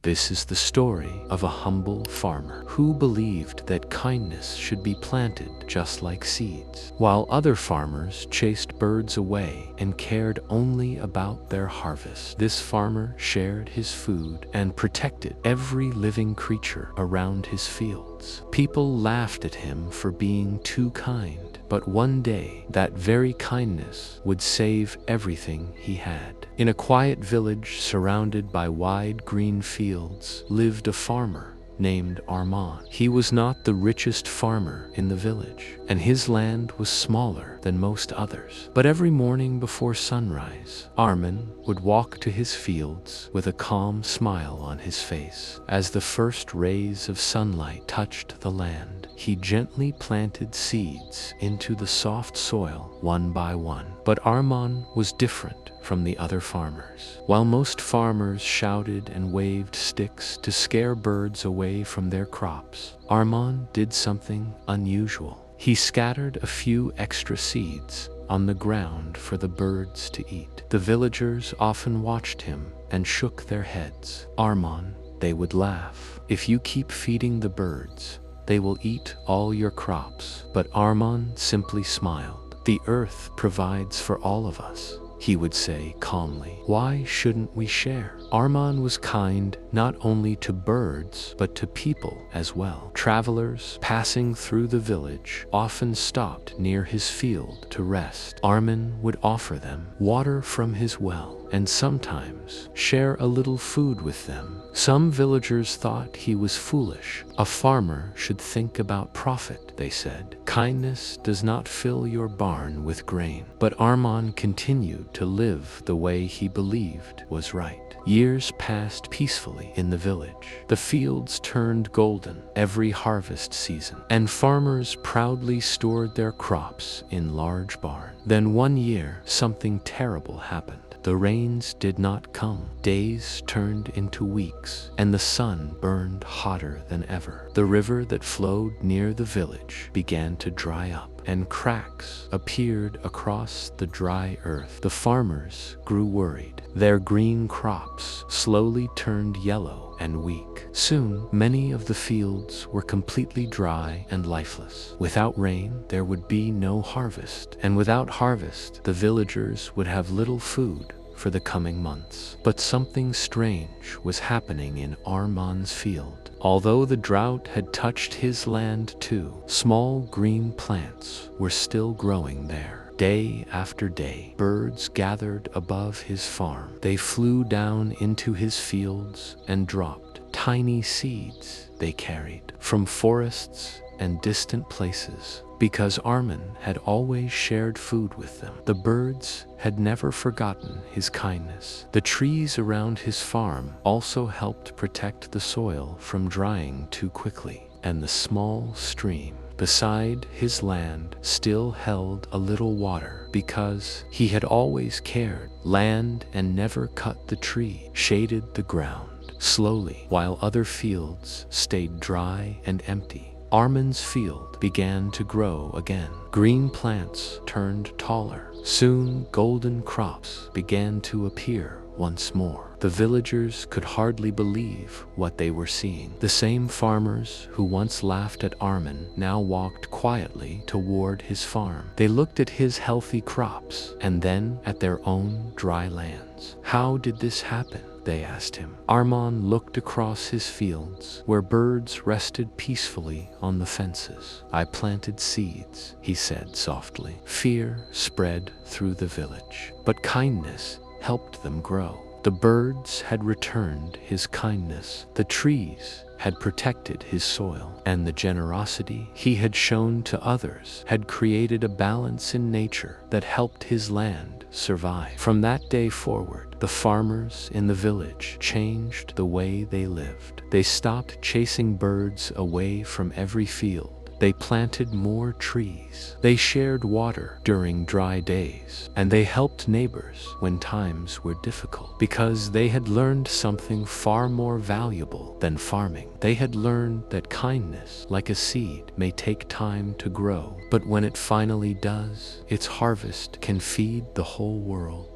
This is the story of a humble farmer who believed that kindness should be planted just like seeds, while other farmers chased birds away and cared only about their harvest. This farmer shared his food and protected every living creature around his fields. People laughed at him for being too kind, but one day that very kindness would save everything he had. In a quiet village surrounded by wide green fields lived a farmer named Arman. He was not the richest farmer in the village, and his land was smaller than most others. But every morning before sunrise, Arman would walk to his fields with a calm smile on his face. As the first rays of sunlight touched the land, he gently planted seeds into the soft soil one by one. But Arman was different from the other farmers. While most farmers shouted and waved sticks to scare birds away from their crops, Arman did something unusual. He scattered a few extra seeds on the ground for the birds to eat. The villagers often watched him and shook their heads. "Arman," they would laugh, "if you keep feeding the birds, they will eat all your crops." But Arman simply smiled. "The earth provides for all of us," he would say calmly. "Why shouldn't we share?" Arman was kind not only to birds, but to people as well. Travelers passing through the village often stopped near his field to rest. Arman would offer them water from his well, and sometimes share a little food with them. Some villagers thought he was foolish. "A farmer should think about profit," they said. "Kindness does not fill your barn with grain." But Arman continued to live the way he believed was right. Years passed peacefully in the village. The fields turned golden every harvest season, and farmers proudly stored their crops in large barns. Then one year, something terrible happened. The rains did not come. Days turned into weeks, and the sun burned hotter than ever. The river that flowed near the village began to dry up, and cracks appeared across the dry earth. The farmers grew worried. Their green crops slowly turned yellow and weak. Soon, many of the fields were completely dry and lifeless. Without rain, there would be no harvest, and without harvest, the villagers would have little food for the coming months. But something strange was happening in Arman's field. Although the drought had touched his land too, small green plants were still growing there. Day after day, birds gathered above his farm. They flew down into his fields and dropped tiny seeds they carried from forests and distant places. Because Arman had always shared food with them, the birds had never forgotten his kindness. The trees around his farm also helped protect the soil from drying too quickly, and the small stream beside his land still held a little water because he had always cared. Land and never cut the tree shaded the ground. Slowly, while other fields stayed dry and empty, Arman's field began to grow again. Green plants turned taller. Soon, golden crops began to appear once more. The villagers could hardly believe what they were seeing. The same farmers who once laughed at Arman now walked quietly toward his farm. They looked at his healthy crops and then at their own dry lands. "How did this happen?" they asked him. Arman looked across his fields, where birds rested peacefully on the fences. "I planted seeds," he said softly. "Fear spread through the village, but kindness helped them grow." The birds had returned his kindness. The trees had protected his soil, and the generosity he had shown to others had created a balance in nature that helped his land survive. From that day forward, the farmers in the village changed the way they lived. They stopped chasing birds away from every field. They planted more trees. They shared water during dry days, and they helped neighbors when times were difficult, because they had learned something far more valuable than farming. They had learned that kindness, like a seed, may take time to grow, but when it finally does, its harvest can feed the whole world.